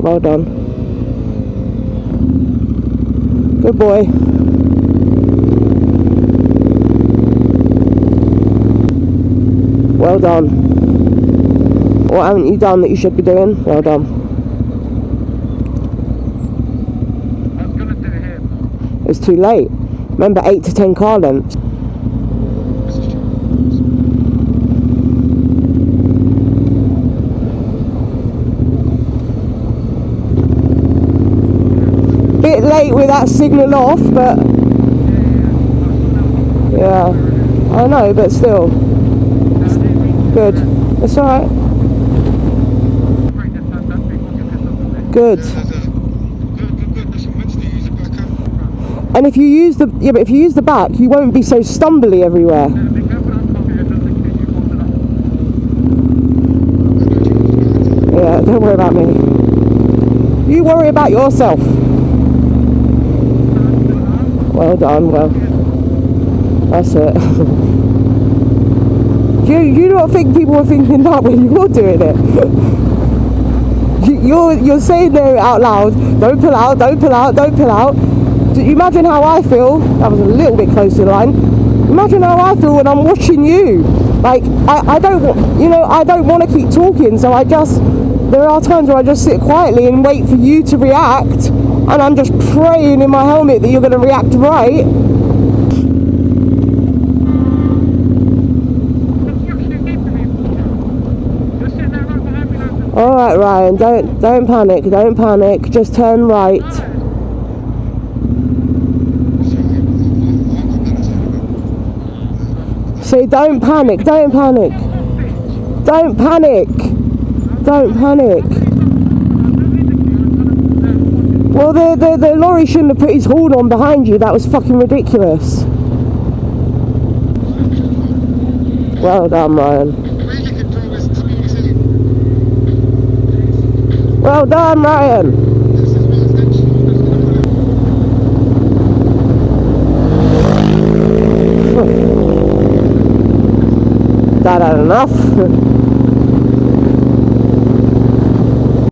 Well done. Good boy. Well done. What haven't you done that you should be doing? Well done. I was gonna do it here. It's too late. Remember, 8 to 10 car lengths. Bit late with that signal off, but yeah, I know, but still, good. It's all right. Good. And if you use the but if you use the back, you won't be so stumbly everywhere. Yeah, don't worry about me. You worry about yourself. Well done. Well, that's it. You don't think people are thinking that when you're doing it? You're saying there out loud. Don't pull out. Don't pull out. Don't pull out. Do you imagine how I feel? That was a little bit close to the line. Imagine how I feel when I'm watching you. Like I don't want to keep talking, so there are times where I just sit quietly and wait for you to react, and I'm just praying in my helmet that you're going to react right. All right, Ryan, don't panic, just turn right. See, don't panic. Well, the lorry shouldn't have put his horn on behind you. That was fucking ridiculous. Well done, Ryan. Well done, Ryan. That had enough.